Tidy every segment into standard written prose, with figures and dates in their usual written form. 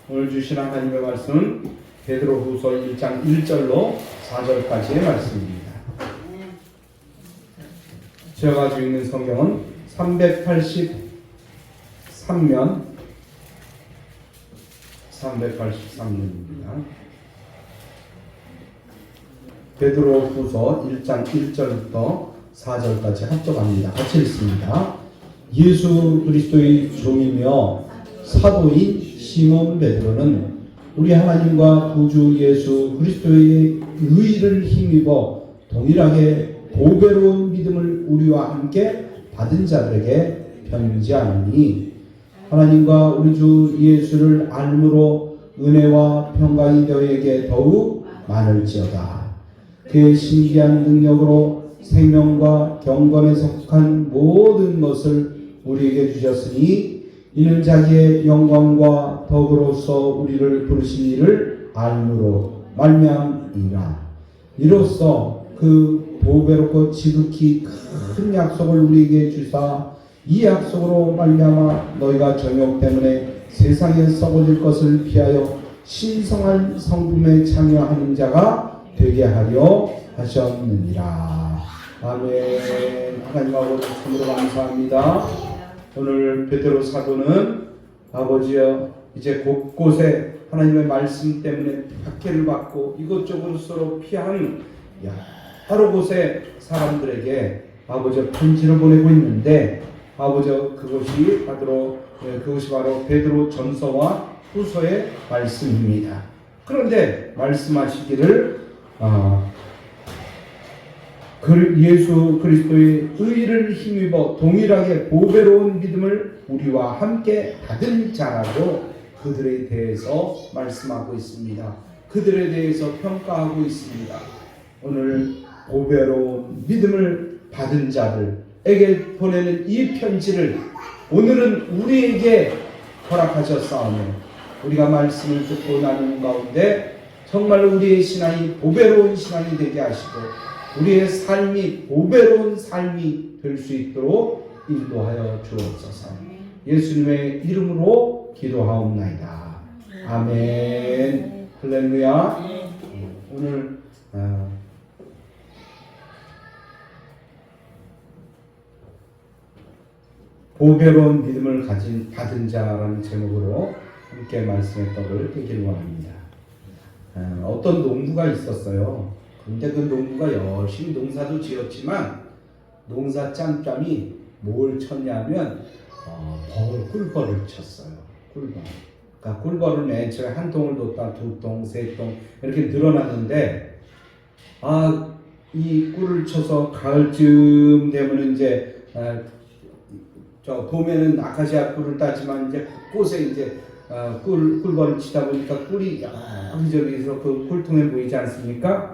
오늘 주신 하나님의 말씀은 베드로후서 1장 1절로 4절까지의 말씀입니다. 제가 가지고 있는 성경은 383면입니다. 베드로후서 1장 1절부터 4절까지 합독합니다. 같이 읽습니다. 예수 그리스도의 종이며 사도인 시몬 베드로는 우리 하나님과 구주 예수 그리스도의 의를 힘입어 동일하게 보배로운 믿음을 우리와 함께 받은 자들에게 편지하노니 하나님과 우리 주 예수를 알므로 은혜와 평강이 너희에게 더욱 많을지어다. 그의 신기한 능력으로 생명과 경건에 속한 모든 것을 우리에게 주셨으니 이는 자기의 영광과 덕으로서 우리를 부르신 이를 알므로 말미암이라. 이로써 그 보배롭고 지극히 큰 약속을 우리에게 주사 이 약속으로 말미암아 너희가 정욕 때문에 세상에 썩어질 것을 피하여 신성한 성품에 참여하는 자가 되게 하려 하셨느니라. 아멘. 하나님 아버지 참으로 감사합니다. 오늘 베드로 사도는 아버지여 이제 곳곳에 하나님의 말씀 때문에 박해를 받고 이것저것 서로 피한 여러 곳의 사람들에게 아버지여 편지를 보내고 있는데 아버지여 그것이 바로 베드로 전서와 후서의 말씀입니다. 그런데 말씀하시기를 예수 그리스도의 의를 힘입어 동일하게 보배로운 믿음을 우리와 함께 받은 자라고 그들에 대해서 말씀하고 있습니다. 그들에 대해서 평가하고 있습니다. 오늘 보배로운 믿음을 받은 자들에게 보내는 이 편지를 오늘은 우리에게 허락하셨사오며 우리가 말씀을 듣고 나누는 가운데 정말 우리의 신앙이 보배로운 신앙이 되게 하시고 우리의 삶이 보배로운 삶이 될 수 있도록 인도하여 주옵소서. 예수님의 이름으로 기도하옵나이다. 아멘. 할렐루야. 오늘 보배로운 믿음을 받은 자라는 제목으로 함께 말씀의 떡을 떼기를 원합니다. 어떤 농부가 있었어요. 근데 그 농부가 열심히 농사도 지었지만 농사 짬짬이 뭘 쳤냐면 꿀벌을 쳤어요. 꿀벌. 그러니까 꿀벌을 맨 처음에 한 통을 뒀다 두 통, 세 통 이렇게 늘어났는데 이 꿀을 쳐서 가을쯤 되면 이제 저 봄에는 아카시아 꿀을 따지만 이제 꽃에 이제 꿀벌을 치다 보니까 꿀이 여기저기서 그 꿀통에 보이지 않습니까?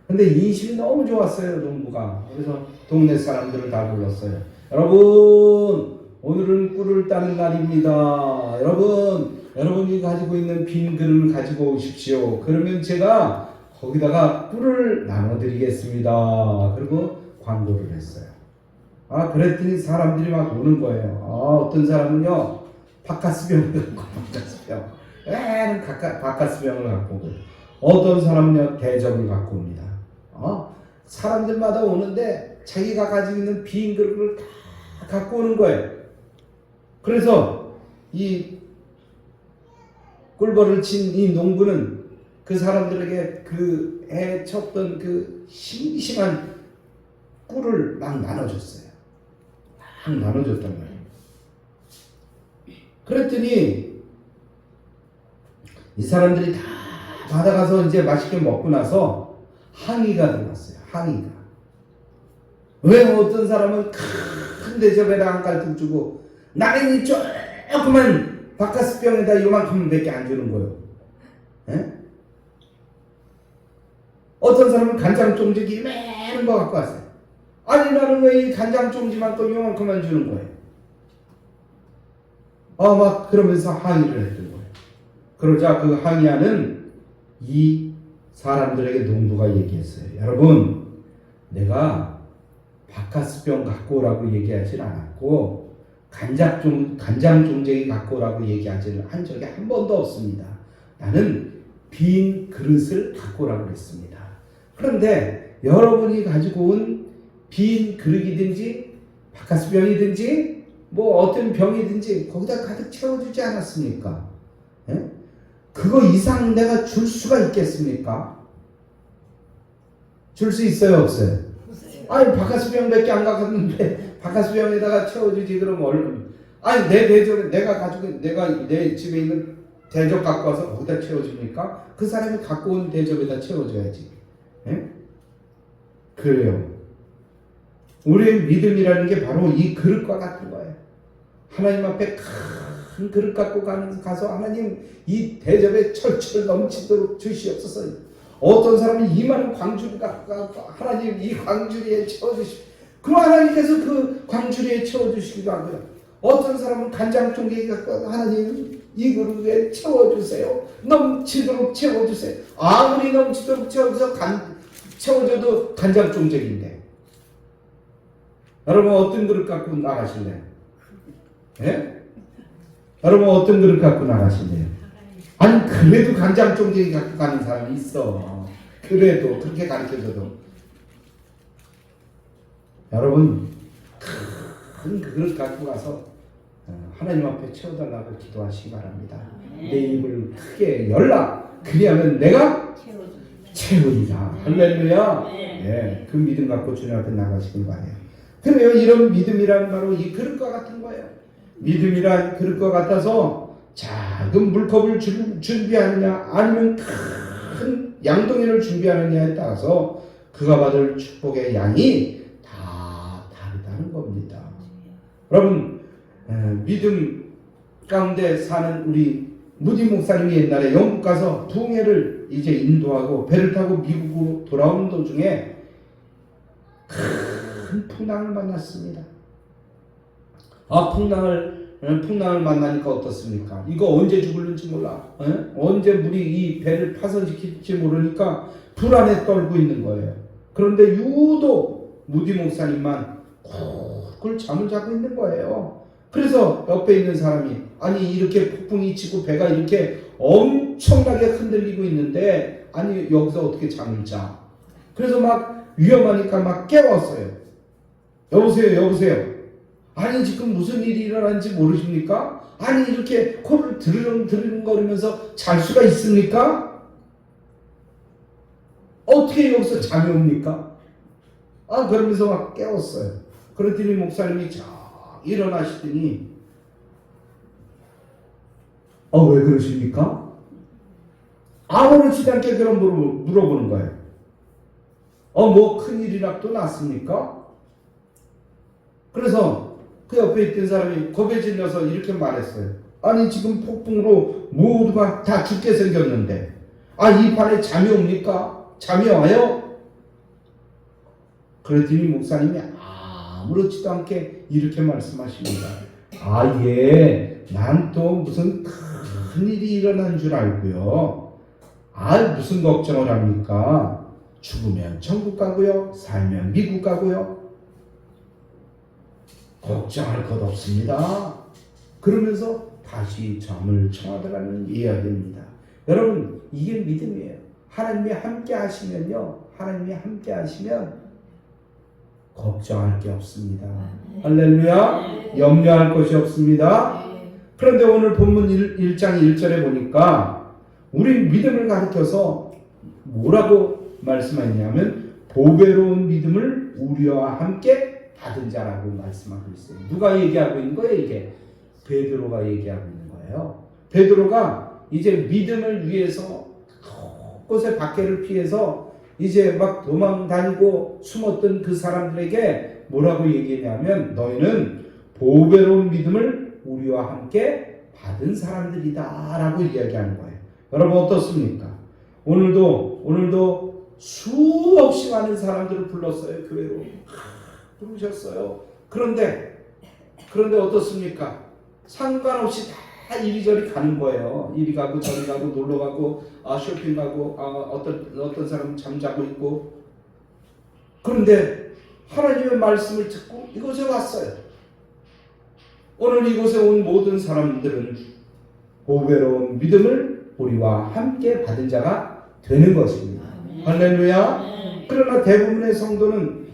근데 인심이 너무 좋았어요, 농부가. 그래서 동네 사람들을 다 불렀어요. 여러분, 오늘은 꿀을 따는 날입니다. 여러분이 가지고 있는 빈 그릇을 가지고 오십시오. 그러면 제가 거기다가 꿀을 나눠드리겠습니다. 그리고 광고를 했어요. 그랬더니 사람들이 막 오는 거예요. 어떤 사람은요, 바카스병을 갖고, 바카스병을 갖고 오고, 어떤 사람은요, 대접을 갖고 옵니다. 사람들마다 오는데 자기가 가지고 있는 빈 그릇을 다 갖고 오는 거예요. 그래서 이 꿀벌을 친 이 농부는 그 사람들에게 그 해 쳤던 그 싱싱한 꿀을 막 나눠줬어요. 막 나눠줬단 말이에요. 그랬더니 이 사람들이 다 받아가서 이제 맛있게 먹고 나서 항의가 들어왔어요. 항의가. 왜 어떤 사람은 큰 대접에다 한 갈뚝 주고 나는 이 조그만 바카스병에다 요만큼밖에 안 주는 거예요. 에? 어떤 사람은 간장 종지기 많은 거 갖고 왔어요. 아니 나는 왜 이 간장 종지만큼 요만큼만 주는 거예요. 막 그러면서 항의를 했던 거예요. 그러자 그 항의하는 이 사람들에게 농부가 얘기했어요. 여러분, 내가 바카스병 갖고 오라고 얘기하진 않았고 간장 종쟁이 갖고 오라고 얘기하지 한 적이 한 번도 없습니다. 나는 빈 그릇을 갖고 오라고 했습니다. 그런데 여러분이 가지고 온 빈 그릇이든지 바카스병이든지 뭐 어떤 병이든지 거기다 가득 채워주지 않았습니까? 예? 그거 이상 내가 줄 수가 있겠습니까? 줄 수 있어요, 없어요? 아니 바카스병밖에 안 갖았는데 바카스병에다가 채워주지 그럼 내 대접에 내가 내 집에 있는 대접 갖고 와서 거기다 채워줍니까? 그 사람이 갖고 온 대접에다 채워줘야지. 예? 그래요. 우리의 믿음이라는 게 바로 이 그릇과 같은 거예요. 하나님 앞에 큰 그릇 갖고 가서 하나님 이 대접에 철철 넘치도록 주시옵소서. 어떤 사람은 이만한 광주리 갖고 가서 하나님 이 광주리에 채워주십시오. 그럼 하나님께서 그 광주리에 채워주시기도 하고요. 어떤 사람은 간장종개 갖고 가서 하나님 이 그릇에 채워주세요. 넘치도록 채워주세요. 아무리 넘치도록 채워줘도 간장종개인데 여러분 어떤 그릇 갖고 나가실래요? 예? 여러분 어떤 그릇 갖고 나가실래요? 아니 그래도 간장종개기 갖고 가는 사람이 있어. 그래도 그렇게 가르쳐줘도 여러분 큰 그릇 갖고 가서 하나님 앞에 채워달라고 기도하시기 바랍니다. 내 입을 크게 열라. 그리하면 내가 채우리라. 할렐루야. 예, 그 믿음 갖고 주님 앞에 나가시길 바래요. 그래요. 이런 믿음이란 바로 이 그릇과 같은 거예요. 믿음이란 그릇과 같아서 작은 물컵을 준비하느냐 아니면 큰 양동이를 준비하느냐에 따라서 그가 받을 축복의 양이 다 다르다는 겁니다. 여러분 믿음 가운데 사는 우리 무디 목사님이 옛날에 영국 가서 부흥회를 이제 인도하고 배를 타고 미국으로 돌아오는 도중에 큰 풍랑을 만났습니다. 풍랑을 만나니까 어떻습니까? 이거 언제 죽을는지 몰라. 언제 물이 이 배를 파손시킬지 모르니까 불안에 떨고 있는 거예요. 그런데 유독 무디 목사님만 쿨쿨 잠을 자고 있는 거예요. 그래서 옆에 있는 사람이 아니 이렇게 폭풍이 치고 배가 이렇게 엄청나게 흔들리고 있는데 아니 여기서 어떻게 잠을 자? 그래서 막 위험하니까 막 깨웠어요. 여보세요 여보세요. 아니 지금 무슨 일이 일어난지 모르십니까? 아니 이렇게 코를 드르릉 거리면서 잘 수가 있습니까? 어떻게 여기서 잠이 옵니까? 그러면서 막 깨웠어요. 그랬더니 목사님이 쫙 일어나시더니 왜 그러십니까? 아무렇지도 않게 그런 물어보는 거예요. 뭐 큰일이라도 났습니까? 그래서 그 옆에 있던 사람이 겁에 질려서 이렇게 말했어요. 아니 지금 폭풍으로 모두가 다 죽게 생겼는데 이 밤에 잠이 옵니까? 잠이 와요? 그랬더니 목사님이 아무렇지도 않게 이렇게 말씀하십니다. 예, 난 또 무슨 큰일이 일어난 줄 알고요. 무슨 걱정을 합니까? 죽으면 천국 가고요. 살면 미국 가고요. 걱정할 것 없습니다. 그러면서 다시 잠을 청하더라는 이야기입니다. 여러분 이게 믿음이에요. 하나님이 함께 하시면요. 하나님이 함께 하시면 걱정할 게 없습니다. 할렐루야. 염려할 것이 없습니다. 그런데 오늘 본문 1장 1절에 보니까 우리 믿음을 가르쳐서 뭐라고 말씀했냐면 보배로운 믿음을 우리와 함께 받은 자라고 말씀하고 있어요. 누가 얘기하고 있는 거예요? 이게 베드로가 얘기하고 있는 거예요. 베드로가 이제 믿음을 위해서 곳곳에 박해를 피해서 이제 막 도망 다니고 숨었던 그 사람들에게 뭐라고 얘기했냐면 너희는 보배로운 믿음을 우리와 함께 받은 사람들이다 라고 이야기하는 거예요. 여러분 어떻습니까? 오늘도 수없이 많은 사람들을 불렀어요. 교회로 부르셨어요. 그런데 어떻습니까? 상관없이 다 이리저리 가는 거예요. 이리 가고 저리 가고 놀러 가고 쇼핑 가고 어떤 사람은 잠자고 있고. 그런데 하나님의 말씀을 듣고 이곳에 왔어요. 오늘 이곳에 온 모든 사람들은 보배로운 믿음을 우리와 함께 받은 자가 되는 것입니다. 할렐루야. 그러나 대부분의 성도는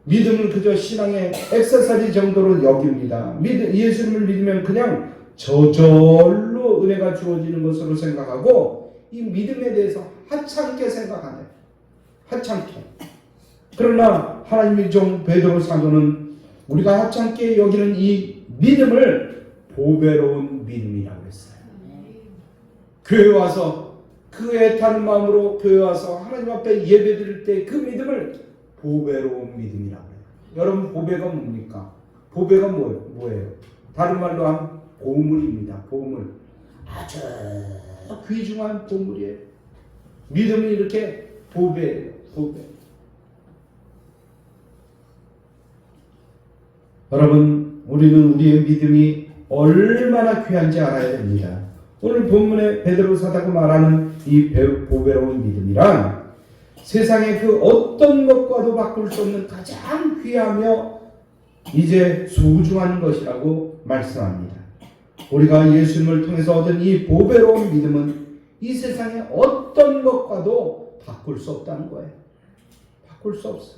믿음을 그저 신앙의 액세서리 정도로 여깁니다. 예수님을 믿으면 그냥 저절로 은혜가 주어지는 것으로 생각하고 이 믿음에 대해서 하찮게 생각하네요. 하찮게. 그러나 하나님의 종 베드로 사도는 우리가 하찮게 여기는 이 믿음을 보배로운 믿음이라고 했어요. 교회 와서 그 애타는 마음으로 교회 와서 하나님 앞에 예배드릴 때 그 믿음을 보배로운 믿음이라고 해요. 여러분 보배가 뭡니까? 보배가 뭐예요? 다른 말로 하면 보물입니다. 보물. 아주 귀중한 보물이에요. 믿음이 이렇게 보배예요. 보배. 여러분 우리는 우리의 믿음이 얼마나 귀한지 알아야 됩니다. 오늘 본문에 베드로 사도가 말하는 이 보배로운 믿음이란 세상의 그 어떤 것과도 바꿀 수 없는 가장 귀하며 이제 소중한 것이라고 말씀합니다. 우리가 예수님을 통해서 얻은 이 보배로운 믿음은 이 세상의 어떤 것과도 바꿀 수 없다는 거예요. 바꿀 수 없어요.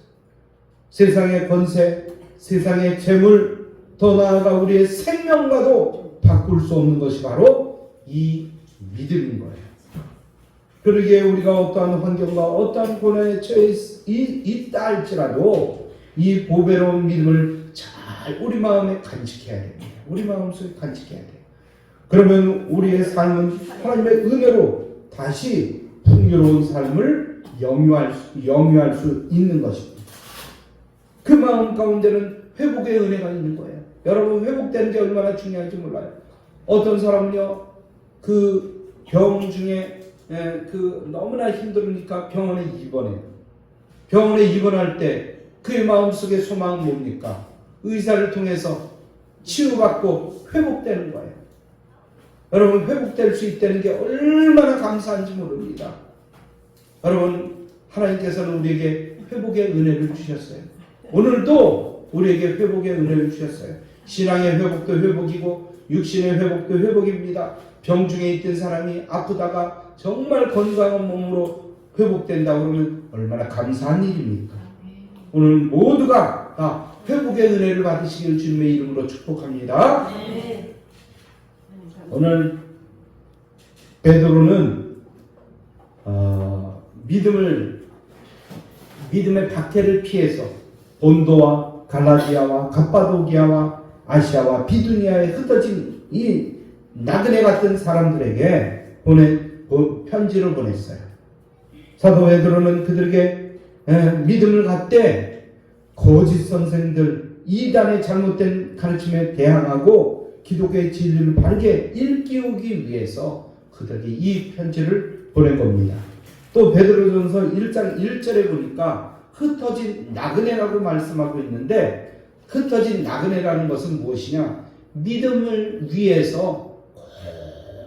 세상의 권세, 세상의 재물, 더 나아가 우리의 생명과도 바꿀 수 없는 것이 바로 이 믿음인 거예요. 그러기에 우리가 어떠한 환경과 어떠한 고난에 처해 있다 할지라도 이 보배로운 믿음을 잘 우리 마음에 간직해야 됩니다. 우리 마음속에 간직해야 돼요. 그러면 우리의 삶은 하나님의 은혜로 다시 풍요로운 삶을 영유할 수 있는 것입니다. 그 마음 가운데는 회복의 은혜가 있는 거예요. 여러분 회복되는 게 얼마나 중요한지 몰라요. 어떤 사람은요 그 병 중에 그 너무나 힘들으니까 병원에 입원해요. 병원에 입원할 때 그의 마음속에 소망은 뭡니까? 의사를 통해서 치유받고 회복되는 거예요. 여러분 회복될 수 있다는 게 얼마나 감사한지 모릅니다. 여러분 하나님께서는 우리에게 회복의 은혜를 주셨어요. 오늘도 우리에게 회복의 은혜를 주셨어요. 신앙의 회복도 회복이고 육신의 회복도 회복입니다. 병중에 있던 사람이 아프다가 정말 건강한 몸으로 회복된다 그러면 얼마나 감사한 일입니까? 오늘 모두가 다 회복의 은혜를 받으시길 주님의 이름으로 축복합니다. 오늘 베드로는 믿음의 박해를 피해서 본도와 갈라디아와 갑바도기아와 아시아와 비두니아에 흩어진 이 나그네 같은 사람들에게 편지를 보냈어요. 사도 베드로는 그들에게 믿음을 갖되 거짓 선생들, 이단의 잘못된 가르침에 대항하고 기독교의 진리를 바르게 일깨우기 위해서 그들에게 이 편지를 보낸 겁니다. 또 베드로전서 1장 1절에 보니까 흩어진 나그네라고 말씀하고 있는데, 흩어진 나그네라는 것은 무엇이냐? 믿음을 위해서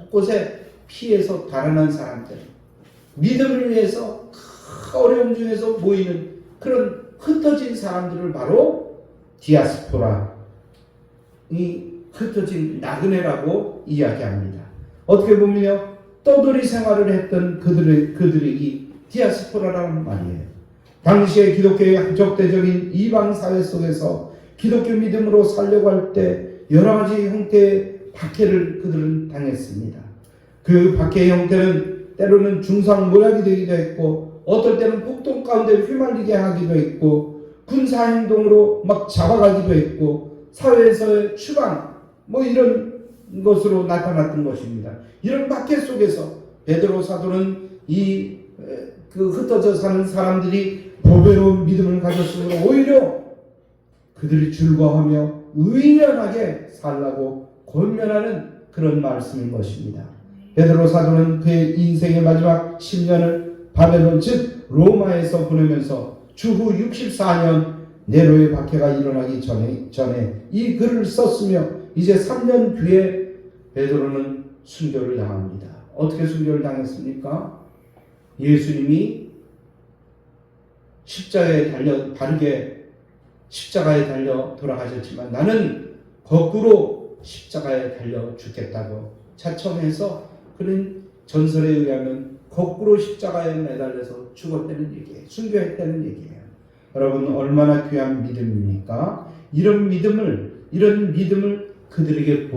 곳곳에 피해서 달아난 사람들, 믿음을 위해서 어려움 중에서 모이는 그런 흩어진 사람들을 바로 디아스포라, 이 흩어진 나그네라고 이야기합니다. 어떻게 보면요, 떠돌이 생활을 했던 그들이 이 디아스포라라는 말이에요. 당시의 기독교의 적대적인 이방 사회 속에서 기독교 믿음으로 살려고 할 때 여러 가지 형태의 박해를 그들은 당했습니다. 그 박해의 형태는 때로는 중상모략이 되기도 했고, 어떨 때는 폭동 가운데 휘말리게 하기도 했고, 군사행동으로 막 잡아가기도 했고, 사회에서의 추방 이런 것으로 나타났던 것입니다. 이런 박해 속에서 베드로 사도는 그 흩어져 사는 사람들이 보배로운 믿음을 가졌으므로 오히려 그들이 즐거워하며 의연하게 살라고 권면하는 그런 말씀인 것입니다. 베드로 사도는 그의 인생의 마지막 10년을 바벨론 즉 로마에서 보내면서 주후 64년 네로의 박해가 일어나기 전에 이 글을 썼으며, 이제 3년 뒤에 베드로는 순교를 당합니다. 어떻게 순교를 당했습니까? 예수님이 바르게 십자가에 달려 돌아가셨지만 나는 거꾸로 십자가에 달려 죽겠다고 차첨해서, 그런 전설에 의하면 거꾸로 십자가에 매달려서 죽었다는 얘기예요. 순교했다는 얘기예요. 여러분, 얼마나 귀한 믿음입니까? 이런 믿음을 그들에게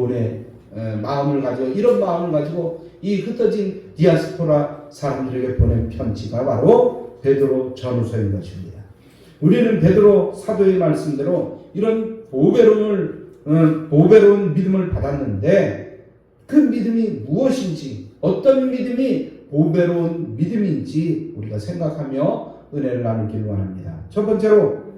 이런 마음을 가지고 이 흩어진 디아스포라 사람들에게 보낸 편지가 바로 베드로 전후서인 것입니다. 우리는 베드로 사도의 말씀대로 이런 보배로운 믿음을 받았는데, 그 믿음이 무엇인지, 어떤 믿음이 보배로운 믿음인지 우리가 생각하며 은혜를 나누기를 원합니다. 첫 번째로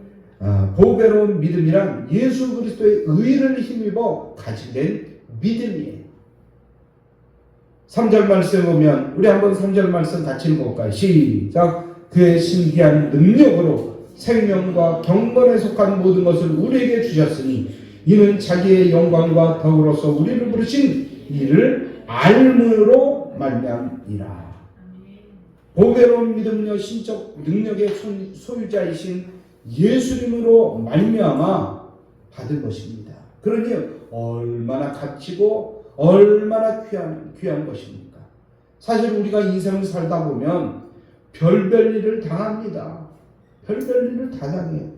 보배로운 믿음이란 예수 그리스도의 의를 힘입어 가지게 된 믿음이에요. 3절 말씀 보면, 우리 한번 3절 말씀 같이 읽어볼까요? 시작. 그의 신기한 능력으로 생명과 경건에 속한 모든 것을 우리에게 주셨으니 이는 자기의 영광과 덕으로서 우리를 부르신 이를 알므로 말미암이라. 보배로운 믿음은요, 신적 능력의 소유자이신 예수님으로 말미암아 받은 것입니다. 그러니 얼마나 값지고 얼마나 귀한 것입니까? 사실 우리가 인생을 살다 보면 별별 일을 당합니다. 별별 일을 다 당해요.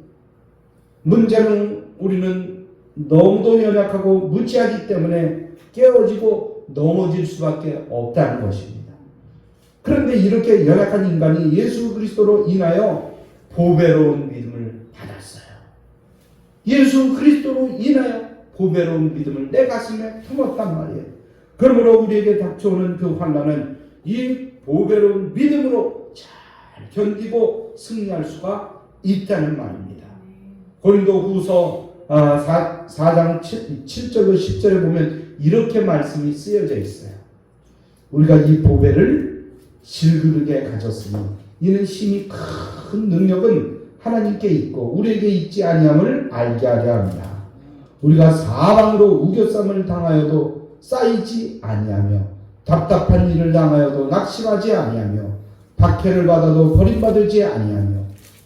문제는 우리는 너무도 연약하고 무지하기 때문에 깨어지고 넘어질 수밖에 없다는 것입니다. 그런데 이렇게 연약한 인간이 예수 그리스도로 인하여 보배로운 믿음을 받았어요. 예수 그리스도로 인하여 보배로운 믿음을 내 가슴에 품었단 말이에요. 그러므로 우리에게 닥쳐오는 그 환난은 이 보배로운 믿음으로 잘 견디고 승리할 수가 있다는 말입니다. 고린도후서 4장 7절로 10절에 보면 이렇게 말씀이 쓰여져 있어요. 우리가 이 보배를 질그릇에 가졌으니 이는 심히 큰 능력은 하나님께 있고 우리에게 있지 아니함을 알게 하려 합니다. 우리가 사방으로 우겨쌈을 당하여도 쌓이지 아니하며 답답한 일을 당하여도 낙심하지 아니하며 박해를 받아도 버림받지 아니하며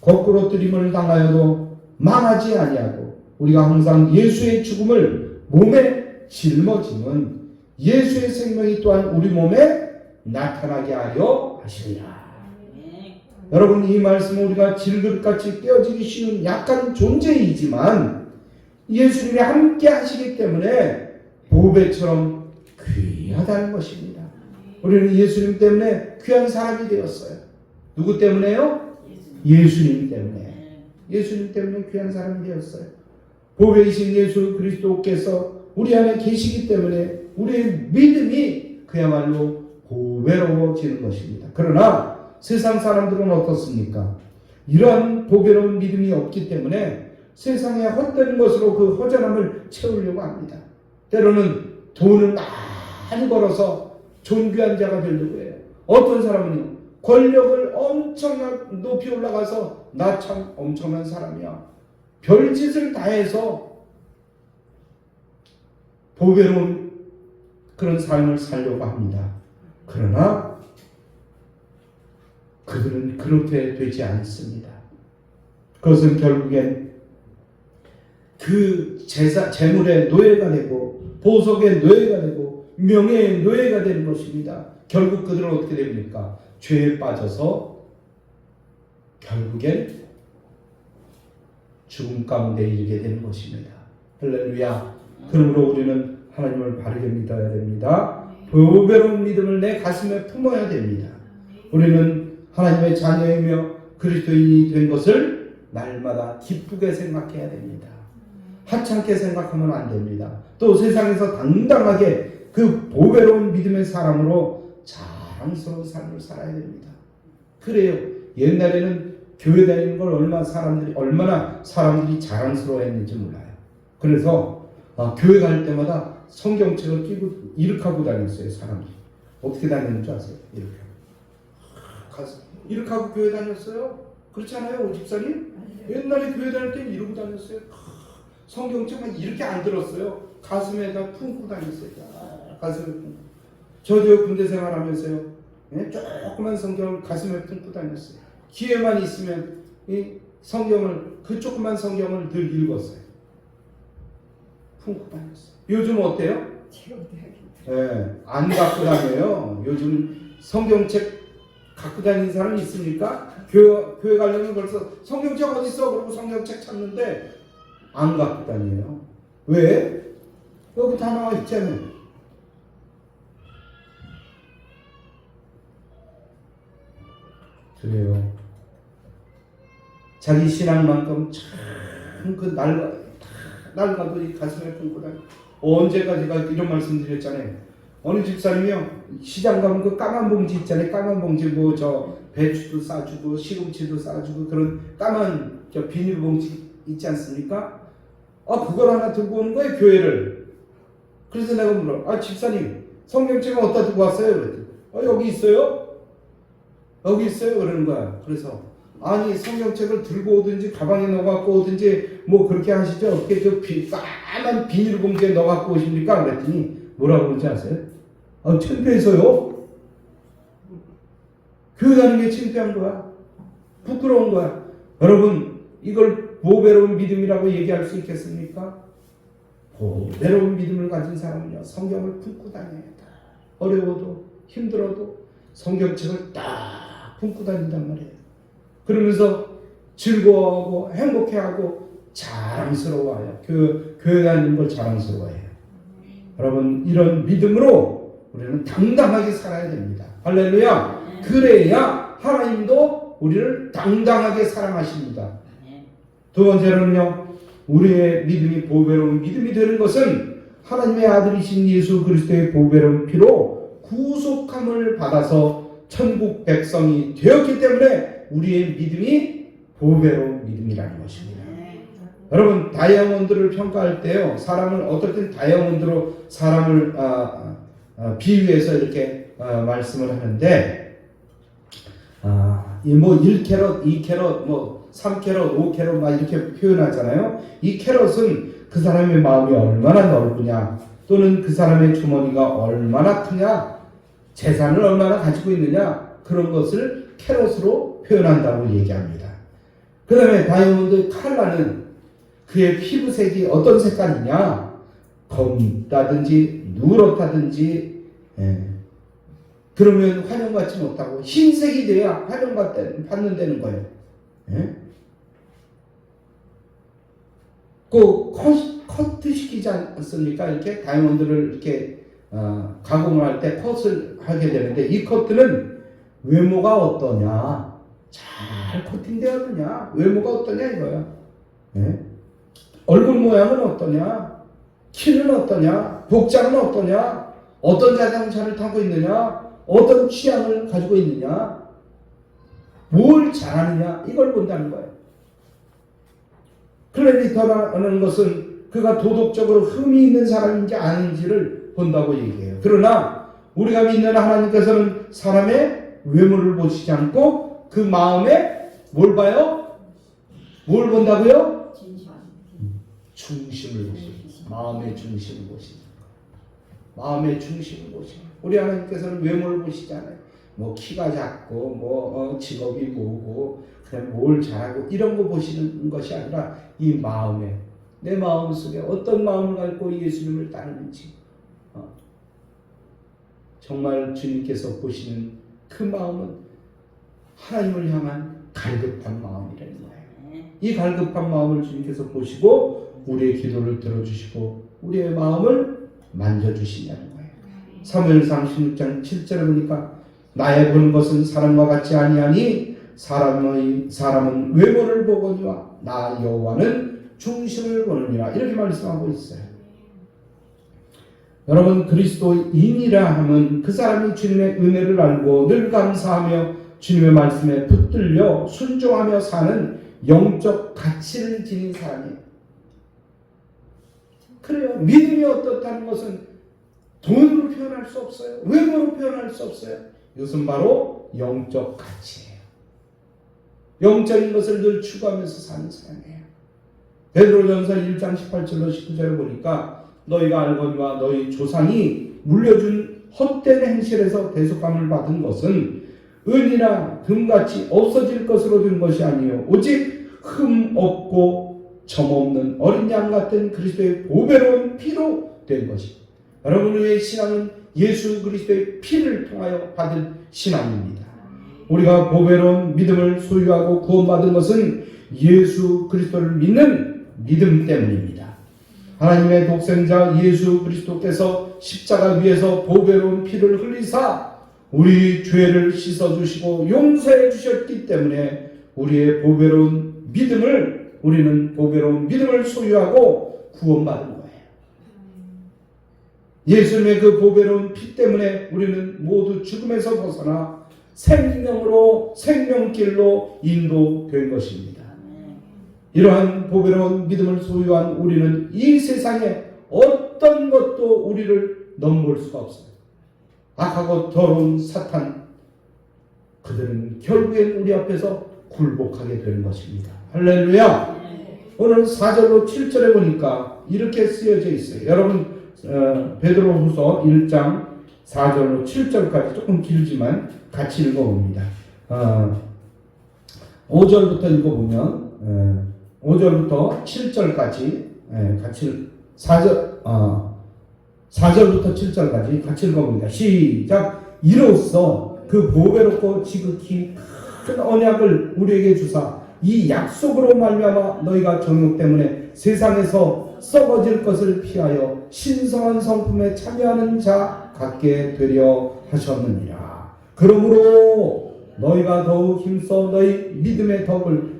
거꾸로 뜨림을 당하여도 망하지 아니하고 우리가 항상 예수의 죽음을 몸에 짊어짐은 예수의 생명이 또한 우리 몸에 나타나게 하려 하시니라. 여러분, 이 말씀은 우리가 질그릇같이 깨어지기 쉬운 약한 존재이지만 예수님이 함께 하시기 때문에 보배처럼 귀하다는 것입니다. 우리는 예수님 때문에 귀한 사람이 되었어요. 누구 때문에요? 예수님 때문에. 예수님 때문에 귀한 사람이 되었어요. 보배이신 예수 그리스도께서 우리 안에 계시기 때문에 우리의 믿음이 그야말로 보배로워지는 것입니다. 그러나 세상 사람들은 어떻습니까? 이러한 보배로운 믿음이 없기 때문에 세상에 헛된 것으로 그 허전함을 채우려고 합니다. 때로는 돈을 많이 벌어서 존귀한 자가 되려고 해요. 어떤 사람은요, 권력을 엄청나게 높이 올라가서 나 참 엄청난 사람이야, 별짓을 다 해서 보배로운 그런 삶을 살려고 합니다. 그러나 그들은 그렇게 되지 않습니다. 그것은 결국엔 그 재물의 노예가 되고 보석의 노예가 되고 명예의 노예가 되는 것입니다. 결국 그들은 어떻게 됩니까? 죄에 빠져서 결국엔 죽음 가운데 이르게 되는 것입니다. 할렐루야. 그러므로 우리는 하나님을 바르게 믿어야 됩니다. 보배로운 믿음을 내 가슴에 품어야 됩니다. 우리는 하나님의 자녀이며 그리스도인이 된 것을 날마다 기쁘게 생각해야 됩니다. 하찮게 생각하면 안 됩니다. 또 세상에서 당당하게 그 보배로운 믿음의 사람으로 자랑스러운 삶을 살아야 됩니다. 그래요. 옛날에는 교회 다니는 걸 얼마나 사람들이 자랑스러워했는지 몰라요. 그래서 교회 갈 때마다 성경책을 끼고 이렇게 하고 다녔어요. 사람들이 어떻게 다니는 줄 아세요? 이렇게 하고 교회 다녔어요. 그렇지 않아요, 집사님? 옛날에 교회 다닐 때는 이러고 다녔어요. 성경책만 이렇게 안 들었어요. 가슴에다 품고 다녔어요. 가슴에 품고. 저도 군대 생활하면서요, 조그만 성경을 가슴에 품고 다녔어요. 기회만 있으면 이 성경을, 그 조그만 성경을 늘 읽었어요. 품고 다녔어요. 요즘 어때요? 안 갖고 다녀요. 요즘 성경책 갖고 다니는 사람이 있습니까? 교회 가려면 벌써 성경책 어디 있어? 그러고 성경책 찾는데 안 갖고 다녀요. 왜? 여기 다 나와 있잖아요. 그래요. 자기 신앙만큼 참 그 낡아도 이 가슴에 품고 다녀. 언제까 제가 이런 말씀 드렸잖아요. 어느 집사님이요, 시장 가면 그 까만 봉지 있잖아요. 까만 봉지 뭐 저 배추도 싸주고 시금치도 싸주고 그런 까만 저 비닐봉지 있지 않습니까? 그걸 하나 들고 오는 거예요, 교회를. 그래서 내가 물어, 집사님 성경책은 어디다 두고 왔어요? 그랬더니 여기 있어요? 여기 있어요? 그러는 거야. 그래서 아니, 성경책을 들고 오든지 가방에 넣어갖고 오든지 뭐 그렇게 하시죠. 어떻게 저 까만 비닐봉지에 넣어갖고 오십니까? 그랬더니 뭐라고 그러지 아세요? 창피해서요. 교회 다니는 게 창피한 거야. 부끄러운 거야. 여러분, 이걸 보배로운 믿음이라고 얘기할 수 있겠습니까? 보배로운 믿음을 가진 사람은요, 성경을 품고 다녀야 돼. 어려워도 힘들어도 성경책을 딱 품고 다닌단 말이에요. 그러면서 즐거워하고 행복해하고 자랑스러워해요. 교회 다니는 걸 자랑스러워해요. 여러분, 이런 믿음으로 우리는 당당하게 살아야 됩니다. 할렐루야. 그래야 하나님도 우리를 당당하게 사랑하십니다. 두 번째로는요, 우리의 믿음이 보배로운 믿음이 되는 것은 하나님의 아들이신 예수 그리스도의 보배로운 피로 구속함을 받아서 천국 백성이 되었기 때문에 우리의 믿음이 보배로운 믿음이라는 것입니다. 여러분, 다이아몬드를 평가할 때요, 사람을 어떨 땐 다이아몬드로 사람을 비유해서 이렇게 말씀을 하는데, 뭐 1캐럿, 2캐럿, 뭐 3캐럿, 5캐럿 막 이렇게 표현하잖아요. 이 캐럿은 그 사람의 마음이 얼마나 넓으냐, 또는 그 사람의 주머니가 얼마나 크냐, 재산을 얼마나 가지고 있느냐, 그런 것을 캐럿으로 표현한다고 얘기합니다. 그 다음에 다이아몬드 칼라는 그의 피부색이 어떤 색깔이냐? 검다든지 누렇다든지, 그러면 환영받지 못하고 흰색이 돼야 환영받는다는 거예요. 그 커트 시키지 않습니까? 이렇게 다이아몬드를 이렇게 가공을 할 때 컷을 하게 되는데, 이 커트는 외모가 어떠냐, 잘 커팅되었느냐, 외모가 어떠냐 이거야. 얼굴 모양은 어떠냐, 키는 어떠냐, 복장은 어떠냐, 어떤 자동차를 타고 있느냐, 어떤 취향을 가지고 있느냐, 뭘 잘하느냐, 이걸 본다는 거예요. 크레디터라는 것은 그가 도덕적으로 흠이 있는 사람인지 아닌지를 본다고 얘기해요. 그러나 우리가 믿는 하나님께서는 사람의 외모를 보시지 않고 그 마음에 뭘 봐요? 뭘 본다고요? 중심을 보시죠. 마음의 중심을 보시죠. 마음의 중심을 보시죠. 우리 하나님께서는 외모를 보시지 않아요. 뭐 키가 작고 뭐 직업이 뭐고 그냥 뭘 잘하고 이런 거 보시는 것이 아니라 이 마음에, 내 마음 속에 어떤 마음을 갖고 예수님을 따르는지, 정말 주님께서 보시는 그 마음은 하나님을 향한 갈급한 마음이라는 거예요. 이 갈급한 마음을 주님께서 보시고 우리의 기도를 들어주시고 우리의 마음을 만져주시냐는 거예요. 사무엘상 16장 7절에 보니까 나의 보는 것은 사람과 같지 아니하니 사람은 외모를 보거니와 나 여호와는 중심을 보느니라, 이렇게 말씀하고 있어요. 여러분, 그리스도인이라 하면 그 사람이 주님의 은혜를 알고 늘 감사하며 주님의 말씀에 붙들려 순종하며 사는 영적 가치를 지닌 사람이에요. 그래요. 믿음이 어떻다는 것은 돈으로 표현할 수 없어요. 외모로 표현할 수 없어요. 이것은 바로 영적 가치예요. 영적인 것을 늘 추구하면서 사는 사람이에요. 베드로전서 1장 18절로 19절을 보니까 너희가 알거니와 너희 조상이 물려준 헛된 행실에서 대속함을 받은 것은 은이나 금같이 없어질 것으로 된 것이 아니요 오직 흠 없고 점 없는 어린 양 같은 그리스도의 보배로운 피로 된 것이. 여러분의 신앙은 예수 그리스도의 피를 통하여 받은 신앙입니다. 우리가 보배로운 믿음을 소유하고 구원받은 것은 예수 그리스도를 믿는 믿음 때문입니다. 하나님의 독생자 예수 그리스도께서 십자가 위에서 보배로운 피를 흘리사 우리 죄를 씻어주시고 용서해 주셨기 때문에 우리는 보배로운 믿음을 소유하고 구원받은 거예요. 예수님의 그 보배로운 피 때문에 우리는 모두 죽음에서 벗어나 생명길로 인도된 것입니다. 이러한 보배로운 믿음을 소유한 우리는 이 세상에 어떤 것도 우리를 넘볼 수가 없어요. 악하고 더러운 사탄, 그들은 결국엔 우리 앞에서 굴복하게 되는 것입니다. 할렐루야. 오늘 4절로 7절에 보니까 이렇게 쓰여져 있어요. 여러분, 베드로후서 1장 4절로 7절까지 조금 길지만 같이 읽어봅니다. 5절부터 읽어보면 5절부터 7절까지 같이 4절부터 7절까지 같이 읽어봅니다. 시작. 이로써 그 보배롭고 지극히 큰 언약을 우리에게 주사 이 약속으로 말미암아 너희가 정욕 때문에 세상에서 썩어질 것을 피하여 신성한 성품에 참여하는 자 갖게 되려 하셨느니라. 그러므로 너희가 더욱 힘써 너희 믿음의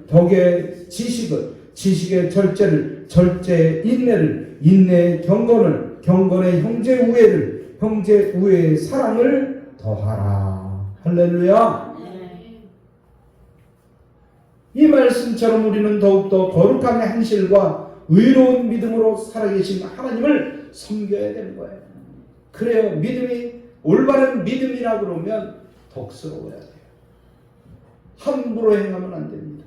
덕의 지식의 절제의 인내를, 인내의 경건의 형제 우애의 사랑을 더하라. 할렐루야. 이 말씀처럼 우리는 더욱더 거룩한 행실과 의로운 믿음으로 살아계신 하나님을 섬겨야 되는 거예요. 그래요. 믿음이 올바른 믿음이라 그러면 덕스러워야 돼요. 함부로 행하면 안 됩니다.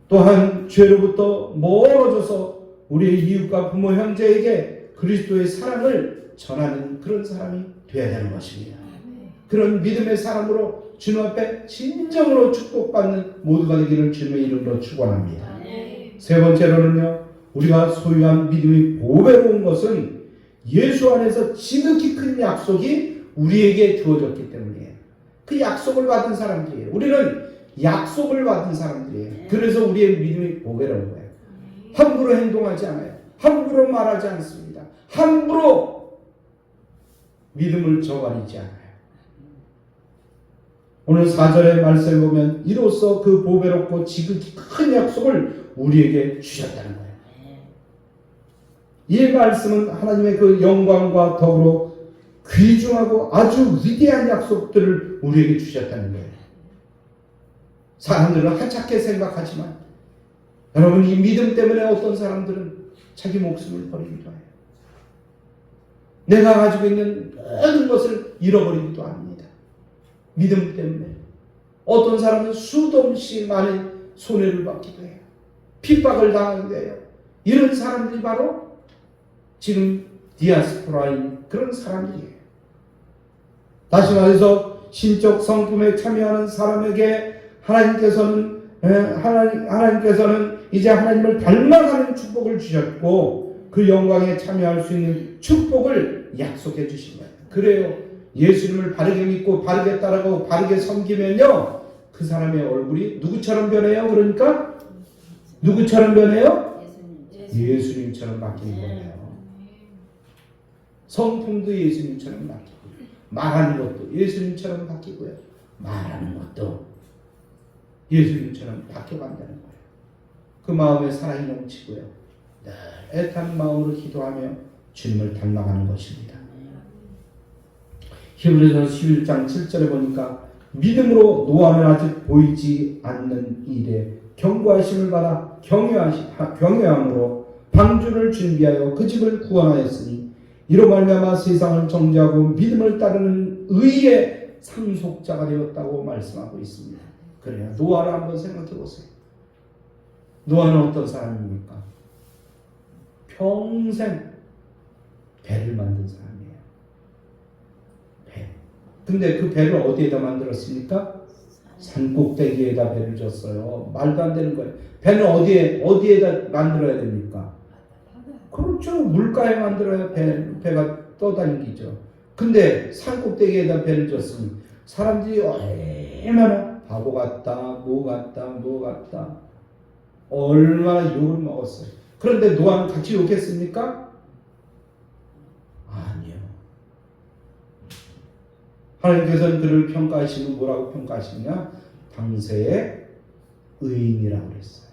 또한 죄로부터 멀어져서 우리의 이웃과 부모 형제에게 그리스도의 사랑을 전하는 그런 사람이 되어야 되는 것입니다. 그런 믿음의 사람으로 주님 앞에 진정으로 축복받는 모두가 되기를 주님의 이름으로 축원합니다. 세 번째로는요, 우리가 소유한 믿음이 보배로운 것은 예수 안에서 지극히 큰 약속이 우리에게 주어졌기 때문이에요. 그 약속을 받은 사람들이에요. 우리는 약속을 받은 사람들이에요. 그래서 우리의 믿음이 보배로운 거예요. 함부로 행동하지 않아요. 함부로 말하지 않습니다. 함부로 믿음을 저버리지 않아요. 오늘 4절의 말씀을 보면 이로써 그 보배롭고 지극히 큰 약속을 우리에게 주셨다는 거예요. 이 말씀은 하나님의 그 영광과 더불어 귀중하고 아주 위대한 약속들을 우리에게 주셨다는 거예요. 사람들은 하찮게 생각하지만 여러분, 이 믿음 때문에 어떤 사람들은 자기 목숨을 버리기도 해요. 내가 가지고 있는 모든 것을 잃어버리기도 합니다. 믿음 때문에. 어떤 사람은 수도 없이 많은 손해를 받기도 해요. 핍박을 당하기도 해요. 이런 사람들이 바로 지금 디아스포라인 그런 사람들이에요. 다시 말해서 신적 성품에 참여하는 사람에게 하나님께서는 이제 하나님을 닮아가는 축복을 주셨고 그 영광에 참여할 수 있는 축복을 약속해 주신 거예요. 그래요. 예수님을 바르게 믿고 바르게 따라가고 바르게 섬기면요, 그 사람의 얼굴이 누구처럼 변해요? 그러니까 누구처럼 변해요? 예수님처럼 바뀌는 거예요. 성품도 예수님처럼 바뀌고 말하는 것도 예수님처럼 바뀌고요. 말하는 것도 예수님처럼 바뀌어간다는 거예요. 그 마음에 사랑이 넘치고요. 늘 애타는 마음으로 기도하며 주님을 닮아가는 것입니다. 히브리서 11장 7절에 보니까 믿음으로 노아는 아직 보이지 않는 일에 경고하심을 받아 경외함으로 방주를 준비하여 그 집을 구원하였으니 이로 말미암아 세상을 정죄하고 믿음을 따르는 의의 상속자가 되었다고 말씀하고 있습니다. 그래요. 노아를 한번 생각해 보세요. 노아는 어떤 사람입니까? 평생 배를 만든 사람이에요. 배. 근데 그 배를 어디에다 만들었습니까? 산꼭대기에다 배를 줬어요. 말도 안 되는 거예요. 배는 어디에다 만들어야 됩니까? 그렇죠. 물가에 만들어야 배가 떠다니죠. 근데 산꼭대기에다 배를 줬으니 사람들이 얼마나 바보 같다, 뭐 같다 얼마나 욕을 먹었어요. 그런데 노아는 같이 욕했습니까? 아니요. 하나님께서는 그를 평가하시면 뭐라고 평가하시냐? 당세의 의인이라고 그랬어요.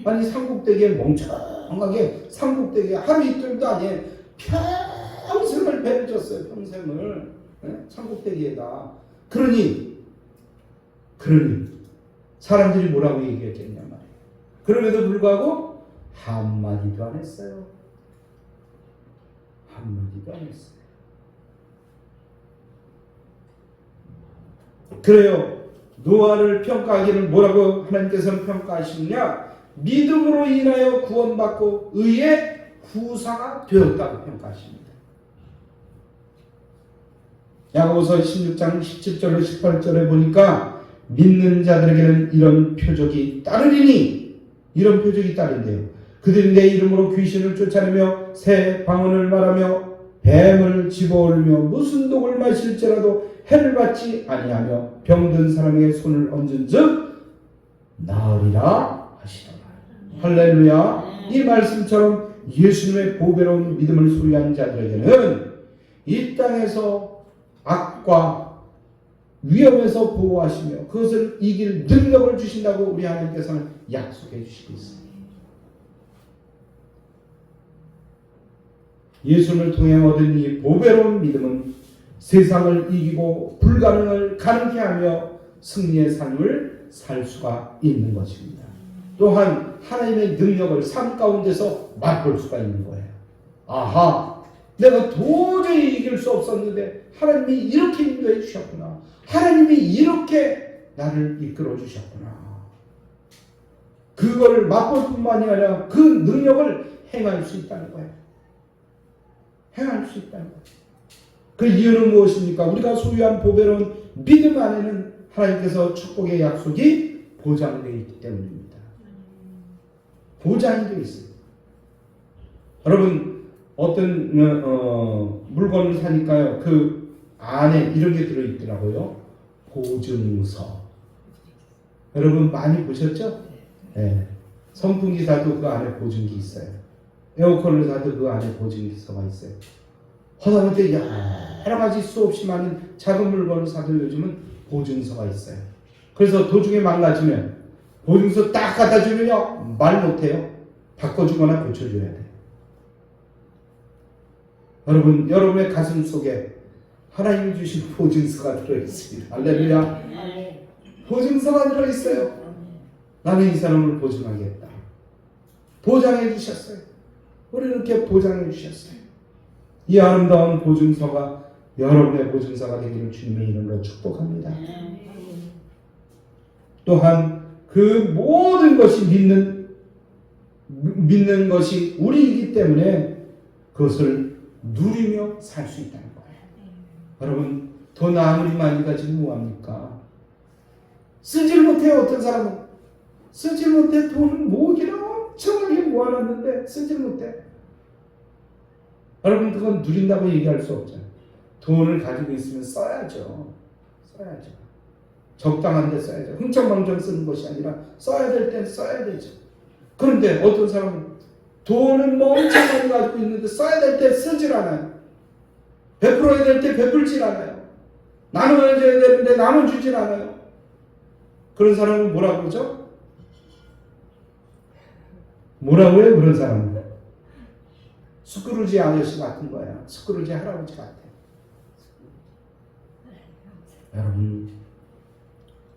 아니, 산꼭대기에 멍청하게 산꼭대기에 하루 이틀도 아니에요. 평생을 배를 줬어요. 평생을. 네? 산꼭대기에다. 그러니 사람들이 뭐라고 얘기했겠냐 말이에요. 그럼에도 불구하고 한마디도 안 했어요. 한마디도 안 했어요. 그래요. 노아를 평가하기를 뭐라고 하나님께서는 평가하시느냐? 믿음으로 인하여 구원받고 의의 후사가 되었다고 평가하십니다. 야고보서 16장 17절로 18절에 보니까 믿는 자들에게는 이런 표적이 따르리니, 이런 표적이 따른대요. 그들이 내 이름으로 귀신을 쫓아내며 새 방언을 말하며 뱀을 집어올며 무슨 독을 마실지라도 해를 받지 아니하며 병든 사람에게 손을 얹은즉 나으리라 하시더라. 할렐루야. 이 말씀처럼 예수님의 보배로운 믿음을 소유한 자들에게는 이 땅에서 악과 위험에서 보호하시며 그것을 이길 능력을 주신다고 우리 하나님께서는 약속해 주시고 있습니다. 예수님을 통해 얻은 이 보배로운 믿음은 세상을 이기고 불가능을 가능케 하며 승리의 삶을 살 수가 있는 것입니다. 또한 하나님의 능력을 삶 가운데서 맛볼 수가 있는 거예요. 아하, 내가 도저히 이길 수 없었는데 하나님이 이렇게 인도해 주셨구나. 하나님이 이렇게 나를 이끌어 주셨구나. 그걸 맛볼 뿐만이 아니라 그 능력을 행할 수 있다는 거예요. 행할 수 있다는 거예요. 그 이유는 무엇입니까? 우리가 소유한 보배로운 믿음 안에는 하나님께서 축복의 약속이 보장되어 있기 때문입니다. 보장이 되어 있어요. 여러분 어떤 물건을 사니까요, 그 안에 이런 게 들어있더라고요. 보증서. 여러분 많이 보셨죠? 네. 선풍기 사도 그 안에 보증기 있어요. 에어컨을 사도 그 안에 보증서가 있어요. 하다못해 여러 가지 수없이 많은 작은 물건을 사도 요즘은 보증서가 있어요. 그래서 도중에 망가지면 보증서 딱 갖다 주면요, 말 못해요. 바꿔주거나 고쳐줘야 돼요. 여러분, 여러분의 가슴 속에 하나님이 주신 보증서가 들어있습니다. 할렐루야. 보증서가 들어있어요. 나는 이 사람을 보증하겠다. 보장해 주셨어요. 우리는 이렇게 보장해 주셨어요. 이 아름다운 보증서가 여러분의 보증서가 되기를 주님의 이름으로 축복합니다. 또한 그 모든 것이 믿는 것이 우리이기 때문에 그것을 누리며 살 수 있다는 거예요. 여러분, 돈 아무리 많이 가지고 뭐합니까? 쓰질 못해요. 어떤 사람은 쓰질 못해. 돈을 모으기를 엄청나게 모아놨는데 쓰질 못해. 여러분, 그건 누린다고 얘기할 수 없잖아요. 돈을 가지고 있으면 써야죠. 적당한 데 써야죠. 흥청망청 쓰는 것이 아니라 써야 될 땐 써야 되죠. 그런데 어떤 사람은 돈은 엄청 많이 가지고 있는데 써야 될 때 쓰질 않아요. 베풀어야 될 때 베풀질 않아요. 나눠야 되는데 나눠주질 않아요. 그런 사람은 뭐라고 그러죠? 뭐라고 해요? 그런 사람은 스크루지 아저씨 같은 거예요. 스크루지 할아버지 같아요. 여러분,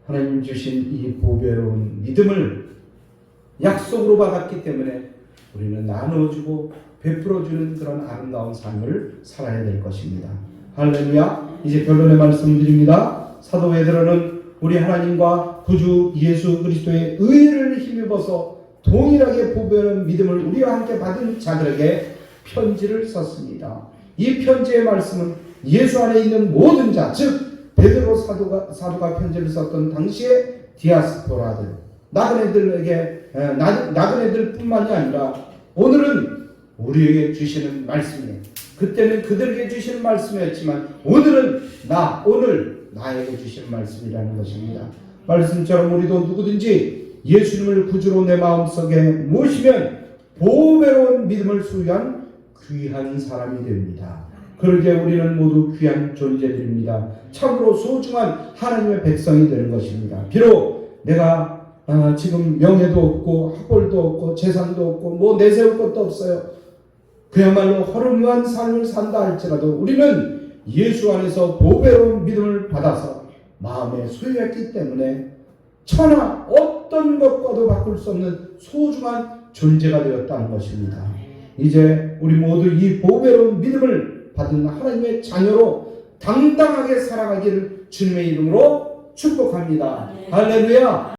하나님 주신 이 보배로운 믿음을 약속으로 받았기 때문에 우리는 나눠주고 베풀어주는 그런 아름다운 삶을 살아야 될 것입니다. 할렐루야. 이제 결론의 말씀 드립니다. 사도 베드로는 우리 하나님과 구주 예수 그리스도의 의를 힘입어서 동일하게 보배로운 믿음을 우리와 함께 받은 자들에게 편지를 썼습니다. 이 편지의 말씀은 예수 안에 있는 모든 자, 즉 베드로 사도가 편지를 썼던 당시의 디아스포라들, 나그네들 뿐만이 아니라 오늘은 우리에게 주시는 말씀이에요. 그때는 그들에게 주시는 말씀이었지만 오늘 나에게 주시는 말씀이라는 것입니다. 말씀처럼 우리도 누구든지 예수님을 구주로 내 마음속에 모시면 보배로운 믿음을 소유한 귀한 사람이 됩니다. 그러기에 우리는 모두 귀한 존재들입니다. 참으로 소중한 하나님의 백성이 되는 것입니다. 비록 내가 지금 명예도 없고 학벌도 없고 재산도 없고 뭐 내세울 것도 없어요. 그야말로 허름한 삶을 산다 할지라도 우리는 예수 안에서 보배로운 믿음을 받아서 마음에 소유했기 때문에 천하 어떤 것과도 바꿀 수 없는 소중한 존재가 되었다는 것입니다. 이제 우리 모두 이 보배로운 믿음을 받은 하나님의 자녀로 당당하게 살아가기를 주님의 이름으로 축복합니다. 할렐루야.